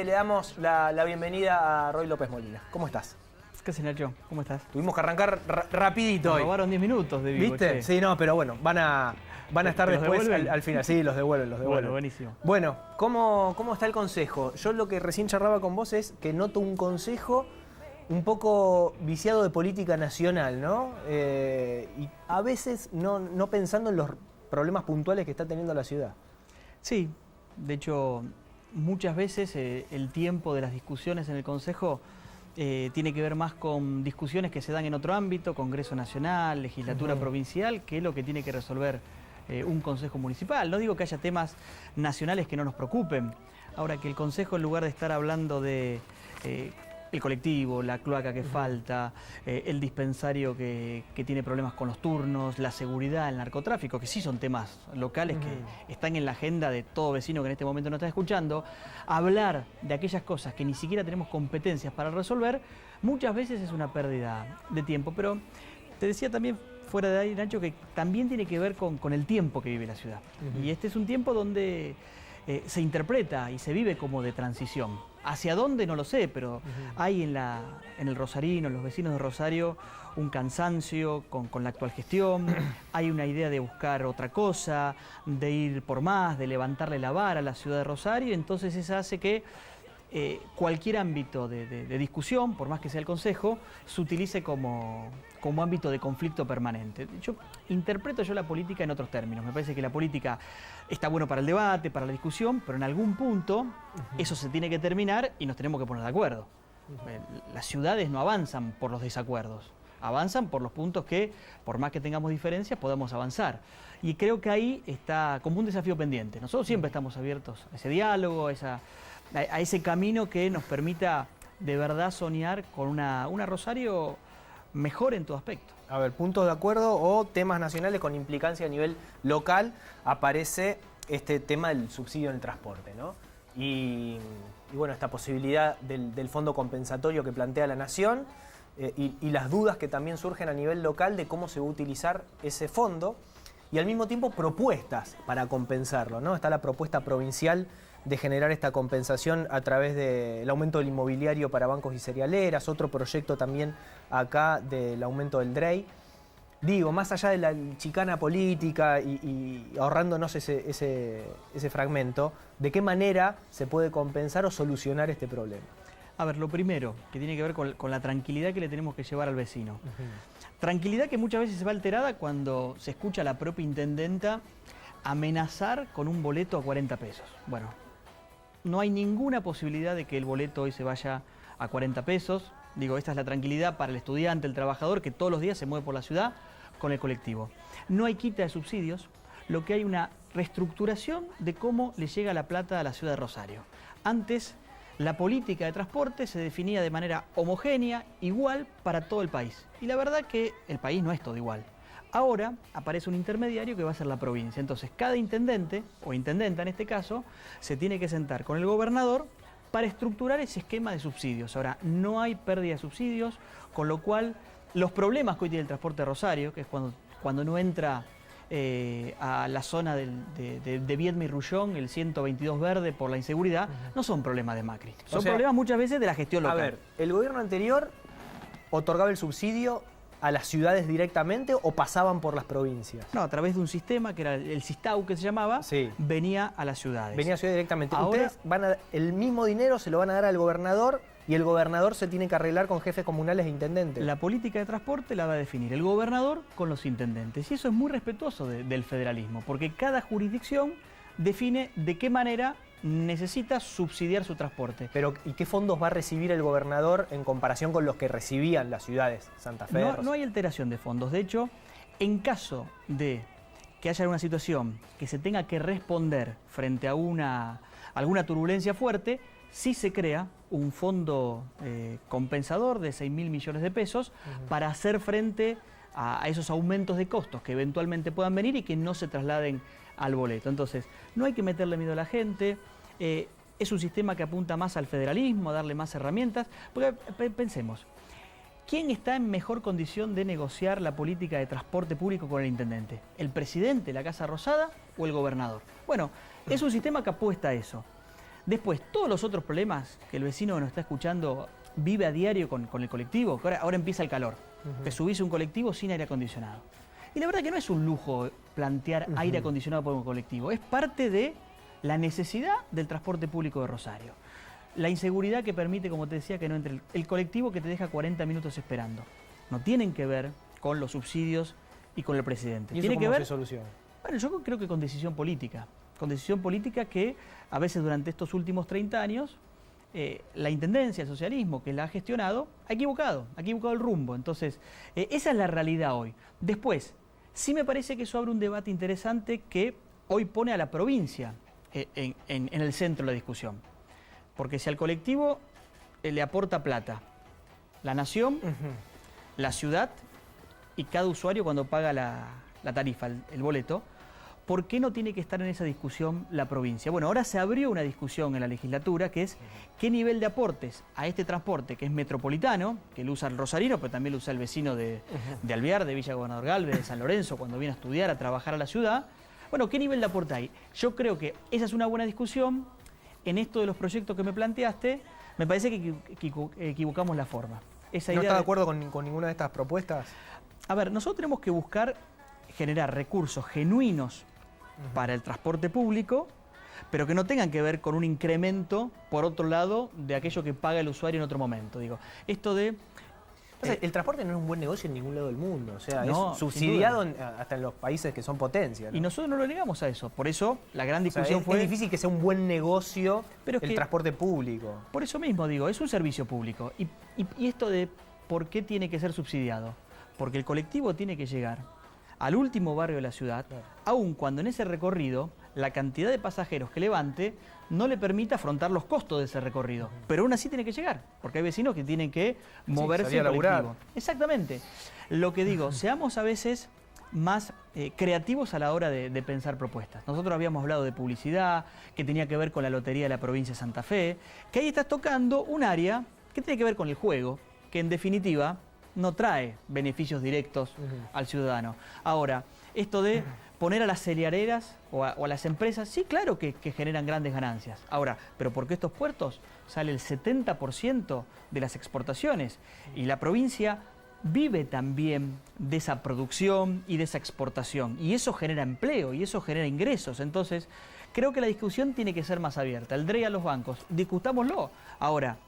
le damos la bienvenida a Roy López Molina. ¿Cómo estás? ¿Qué haces, Nacho? ¿Cómo estás? Tuvimos que arrancar rapidito Nos hoy. robaron 10 minutos de vivo. ¿Viste? Che. Sí, no, pero bueno, van a estar ¿Los después devuelven? al final. Sí, los devuelven. Bueno, buenísimo. Bueno, ¿cómo está el consejo? Yo lo que recién charlaba con vos es que noto un consejo un poco viciado de política nacional, ¿no? Y a veces no pensando en los problemas puntuales que está teniendo la ciudad. Sí, de hecho, muchas veces el tiempo de las discusiones en el Consejo tiene que ver más con discusiones que se dan en otro ámbito, Congreso Nacional, Legislatura Provincial, que es lo que tiene que resolver un Consejo Municipal. No digo que haya temas nacionales que no nos preocupen. Ahora, que el Consejo, en lugar de estar hablando de el colectivo, la cloaca que falta, el dispensario que tiene problemas con los turnos, la seguridad, el narcotráfico, que sí son temas locales que están en la agenda de todo vecino que en este momento nos está escuchando, hablar de aquellas cosas que ni siquiera tenemos competencias para resolver, muchas veces es una pérdida de tiempo. Pero te decía también fuera de ahí, Nacho, que también tiene que ver con el tiempo que vive la ciudad. Y este es un tiempo donde se interpreta y se vive como de transición. ¿Hacia dónde? No lo sé, pero hay en el rosarino, en los vecinos de Rosario, un cansancio con la actual gestión, hay una idea de buscar otra cosa, de ir por más, de levantarle la vara a la ciudad de Rosario. Entonces eso hace que cualquier ámbito de discusión, por más que sea el Consejo, se utilice como ámbito de conflicto permanente. Interpreto la política en otros términos. Me parece que la política está bueno para el debate, para la discusión, pero en algún punto eso se tiene que terminar y nos tenemos que poner de acuerdo. Las ciudades no avanzan por los desacuerdos, avanzan por los puntos que, por más que tengamos diferencias, podamos avanzar. Y creo que ahí está como un desafío pendiente. Nosotros siempre estamos abiertos a ese diálogo, a ese camino que nos permita de verdad soñar con una Rosario mejor en todo aspecto. A ver, puntos de acuerdo o temas nacionales con implicancia a nivel local, aparece este tema del subsidio en el transporte, ¿no? Y bueno, esta posibilidad del fondo compensatorio que plantea la Nación y las dudas que también surgen a nivel local de cómo se va a utilizar ese fondo y al mismo tiempo propuestas para compensarlo, ¿no? Está la propuesta provincial de generar esta compensación a través del aumento del inmobiliario para bancos y cerealeras, otro proyecto también acá del aumento del DREI. Digo, más allá de la chicana política y ahorrándonos ese fragmento, ¿de qué manera se puede compensar o solucionar este problema? A ver, lo primero, que tiene que ver con la tranquilidad que le tenemos que llevar al vecino. Tranquilidad que muchas veces se va alterada cuando se escucha a la propia intendenta amenazar con un boleto a 40 pesos. Bueno, no hay ninguna posibilidad de que el boleto hoy se vaya a 40 pesos. Digo, esta es la tranquilidad para el estudiante, el trabajador, que todos los días se mueve por la ciudad con el colectivo. No hay quita de subsidios, lo que hay una reestructuración de cómo le llega la plata a la ciudad de Rosario. Antes, la política de transporte se definía de manera homogénea, igual para todo el país. Y la verdad que el país no es todo igual. Ahora aparece un intermediario que va a ser la provincia. Entonces, cada intendente, o intendenta en este caso, se tiene que sentar con el gobernador para estructurar ese esquema de subsidios. Ahora, no hay pérdida de subsidios, con lo cual los problemas que hoy tiene el transporte de Rosario, que es cuando no entra a la zona de Viedma y Rullón, el 122 verde por la inseguridad, no son problemas de Macri. Son problemas muchas veces de la gestión local. A ver, ¿el gobierno anterior otorgaba el subsidio a las ciudades directamente o pasaban por las provincias? No, a través de un sistema que era el Sistau, que se llamaba, venía a las ciudades. Venía a ciudades directamente. Ahora, ustedes el mismo dinero se lo van a dar al gobernador y el gobernador se tiene que arreglar con jefes comunales e intendentes. La política de transporte la va a definir el gobernador con los intendentes. Y eso es muy respetuoso del federalismo, porque cada jurisdicción define de qué manera necesita subsidiar su transporte. Pero, ¿y qué fondos va a recibir el gobernador en comparación con los que recibían las ciudades? Santa Fe. No hay alteración de fondos. De hecho, en caso de que haya una situación que se tenga que responder frente a alguna turbulencia fuerte, sí se crea un fondo compensador de 6.000 millones de pesos para hacer frente a esos aumentos de costos que eventualmente puedan venir y que no se trasladen al boleto. Entonces, no hay que meterle miedo a la gente. Es un sistema que apunta más al federalismo, a darle más herramientas. Porque pensemos, ¿quién está en mejor condición de negociar la política de transporte público con el intendente? ¿El presidente de la Casa Rosada o el gobernador? Bueno, es un sistema que apuesta a eso. Después, todos los otros problemas que el vecino que nos está escuchando vive a diario con el colectivo, que ahora empieza el calor. Te subís a un colectivo sin aire acondicionado. Y la verdad que no es un lujo plantear aire acondicionado por un colectivo, es parte de la necesidad del transporte público de Rosario. La inseguridad que permite, como te decía, que no entre el colectivo que te deja 40 minutos esperando. No tienen que ver con los subsidios y con el presidente. ¿Y eso tiene que cómo ver, se soluciona? bueno, yo creo que con decisión política. Con decisión política que a veces durante estos últimos 30 años la intendencia, el socialismo que la ha gestionado, ha equivocado el rumbo. Entonces, esa es la realidad hoy. Después, sí me parece que eso abre un debate interesante que hoy pone a la provincia en el centro de la discusión. Porque si al colectivo le aporta plata, la nación, la ciudad y cada usuario cuando paga la tarifa, el boleto, ¿por qué no tiene que estar en esa discusión la provincia? Bueno, ahora se abrió una discusión en la legislatura que es qué nivel de aportes a este transporte que es metropolitano, que lo usa el rosarino, pero también lo usa el vecino de Alvear, de Villa Gobernador Galvez, de San Lorenzo, cuando viene a estudiar, a trabajar a la ciudad. Bueno, ¿qué nivel de aporte hay? Yo creo que esa es una buena discusión. En esto de los proyectos que me planteaste, me parece que equivocamos la forma. Esa ¿No idea está de acuerdo con ninguna de estas propuestas? A ver, nosotros tenemos que buscar generar recursos genuinos para el transporte público, pero que no tengan que ver con un incremento, por otro lado, de aquello que paga el usuario en otro momento. Digo, esto de... El transporte no es un buen negocio en ningún lado del mundo, o sea, No, es subsidiado hasta en los países que son potencia, ¿no? Y nosotros no lo negamos a eso, por eso la gran discusión es difícil que sea un buen negocio pero el transporte público. Por eso mismo digo, es un servicio público. Y esto de por qué tiene que ser subsidiado, porque el colectivo tiene que llegar al último barrio de la ciudad, aun cuando en ese recorrido la cantidad de pasajeros que levante no le permita afrontar los costos de ese recorrido. Pero aún así tiene que llegar, porque hay vecinos que tienen que moverse en colectivo. Exactamente. Lo que digo, seamos a veces más creativos a la hora de pensar propuestas. Nosotros habíamos hablado de publicidad, que tenía que ver con la lotería de la provincia de Santa Fe, que ahí estás tocando un área que tiene que ver con el juego, que en definitiva no trae beneficios directos al ciudadano. Ahora, esto de poner a las cerealeras o a las empresas, sí, claro que generan grandes ganancias. Ahora, pero porque estos puertos sale el 70% de las exportaciones y la provincia vive también de esa producción y de esa exportación. Y eso genera empleo y eso genera ingresos. Entonces, creo que la discusión tiene que ser más abierta. El DREI a los bancos, discutámoslo. Ahora,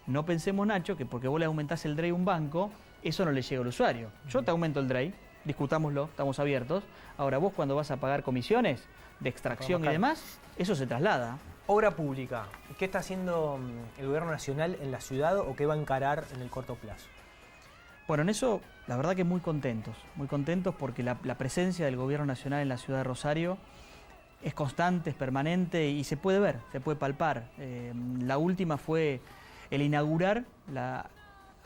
no pensemos, Nacho, que porque vos le aumentás el DREI a un banco, eso no le llega al usuario. Yo te aumento el DREI, discutámoslo, estamos abiertos. Ahora vos cuando vas a pagar comisiones de extracción y demás, eso se traslada. Obra pública, ¿qué está haciendo el gobierno nacional en la ciudad o qué va a encarar en el corto plazo? Bueno, en eso la verdad que muy contentos porque la presencia del gobierno nacional en la ciudad de Rosario es constante, es permanente y se puede ver, se puede palpar. La última fue el inaugurar la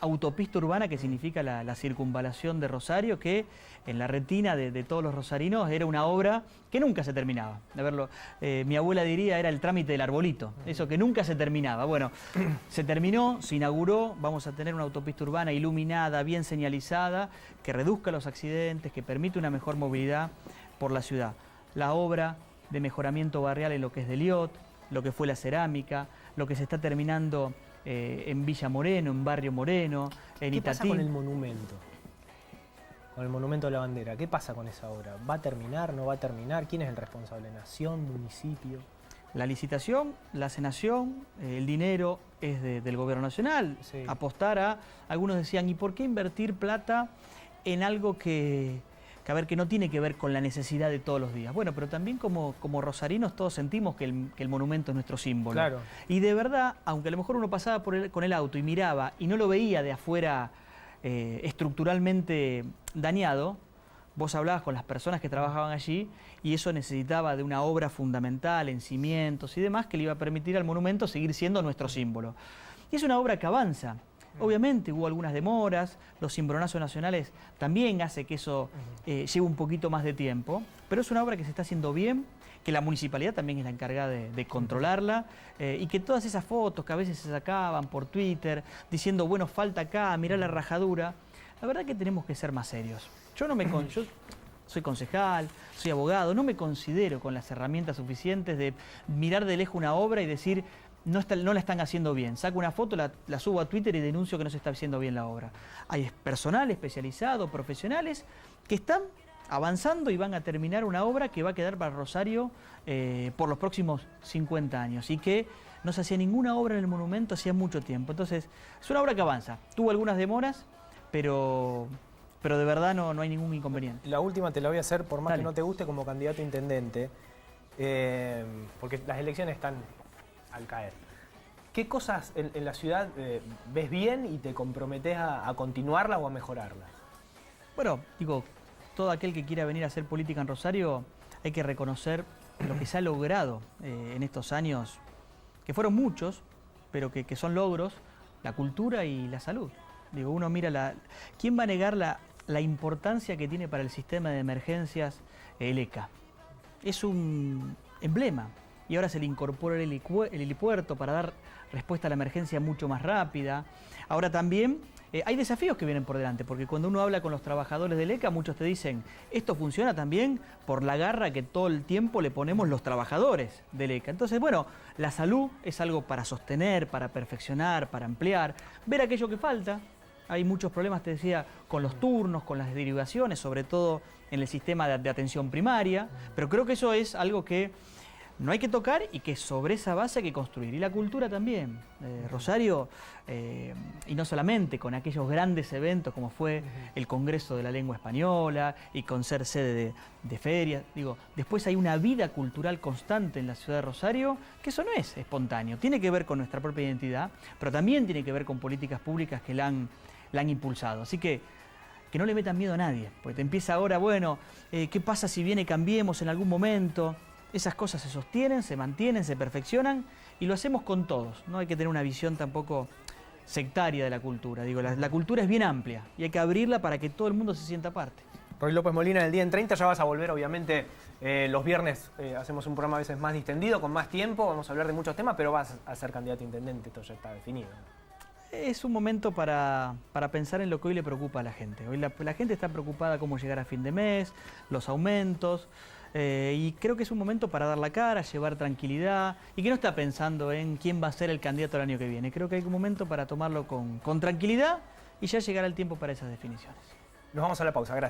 autopista urbana, que significa la circunvalación de Rosario, que en la retina de todos los rosarinos era una obra que nunca se terminaba. De verlo, mi abuela diría era el trámite del arbolito, eso que nunca se terminaba. Bueno, se terminó, se inauguró, vamos a tener una autopista urbana iluminada, bien señalizada, que reduzca los accidentes, que permite una mejor movilidad por la ciudad. La obra de mejoramiento barrial en lo que es de Liot, lo que fue la cerámica, lo que se está terminando en Villa Moreno, en Barrio Moreno, en Itatí. ¿Qué pasa con el monumento? Con el monumento de la bandera. ¿Qué pasa con esa obra? ¿Va a terminar? ¿No va a terminar? ¿Quién es el responsable? ¿Nación? ¿Municipio? La licitación la hace Nación, el dinero es del Gobierno Nacional. Sí. Apostar a... Algunos decían, ¿y por qué invertir plata en algo que no tiene que ver con la necesidad de todos los días? Bueno, pero también como rosarinos todos sentimos que el monumento es nuestro símbolo. Claro. Y de verdad, aunque a lo mejor uno pasaba con el auto y miraba y no lo veía de afuera estructuralmente dañado, vos hablabas con las personas que trabajaban allí y eso necesitaba de una obra fundamental en cimientos y demás que le iba a permitir al monumento seguir siendo nuestro símbolo. Y es una obra que avanza. Obviamente hubo algunas demoras, los cimbronazos nacionales también hace que eso lleve un poquito más de tiempo, pero es una obra que se está haciendo bien, que la municipalidad también es la encargada de controlarla y que todas esas fotos que a veces se sacaban por Twitter diciendo, bueno, falta acá, mirá la rajadura, la verdad que tenemos que ser más serios. soy concejal, soy abogado, no me considero con las herramientas suficientes de mirar de lejos una obra y decir, no la están haciendo bien. Saco una foto, la subo a Twitter y denuncio que no se está haciendo bien la obra. Hay personal especializado, profesionales, que están avanzando y van a terminar una obra que va a quedar para Rosario por los próximos 50 años y que no se hacía ninguna obra en el monumento hacía mucho tiempo. Entonces, es una obra que avanza. Tuvo algunas demoras, pero de verdad no hay ningún inconveniente. La última te la voy a hacer, por más Dale. que no te guste, como candidato a intendente, porque las elecciones están al caer. ¿Qué cosas en la ciudad ves bien y te comprometés a continuarlas o a mejorarlas? Bueno, digo, todo aquel que quiera venir a hacer política en Rosario, hay que reconocer lo que se ha logrado en estos años, que fueron muchos, pero que son logros, la cultura y la salud. Digo, uno mira ¿quién va a negar la importancia que tiene para el sistema de emergencias el ECA? Es un emblema. Y ahora se le incorpora el helipuerto para dar respuesta a la emergencia mucho más rápida. Ahora también hay desafíos que vienen por delante, porque cuando uno habla con los trabajadores del ECA, muchos te dicen, esto funciona también por la garra que todo el tiempo le ponemos los trabajadores del ECA. Entonces, bueno, la salud es algo para sostener, para perfeccionar, para ampliar, ver aquello que falta. Hay muchos problemas, te decía, con los turnos, con las derivaciones, sobre todo en el sistema de atención primaria, pero creo que eso es algo que no hay que tocar y que sobre esa base hay que construir. Y la cultura también. Rosario, y no solamente con aquellos grandes eventos como fue el Congreso de la Lengua Española y con ser sede de ferias. Digo, después hay una vida cultural constante en la ciudad de Rosario, que eso no es espontáneo. Tiene que ver con nuestra propia identidad, pero también tiene que ver con políticas públicas que la han impulsado. Así que no le metan miedo a nadie, porque te empieza ahora, bueno, ¿qué pasa si viene Cambiemos en algún momento? Esas cosas se sostienen, se mantienen, se perfeccionan y lo hacemos con todos. No hay que tener una visión tampoco sectaria de la cultura. Digo, la cultura es bien amplia y hay que abrirla para que todo el mundo se sienta parte. Roy López Molina, en el día en 30 ya vas a volver, obviamente, los viernes hacemos un programa a veces más distendido, con más tiempo, vamos a hablar de muchos temas, pero vas a ser candidato a intendente, esto ya está definido. Es un momento para pensar en lo que hoy le preocupa a la gente. Hoy la gente está preocupada cómo llegar a fin de mes, los aumentos, y creo que es un momento para dar la cara, llevar tranquilidad y que no está pensando en quién va a ser el candidato el año que viene. Creo que hay un momento para tomarlo con tranquilidad y ya llegará el tiempo para esas definiciones. Nos vamos a la pausa, gracias.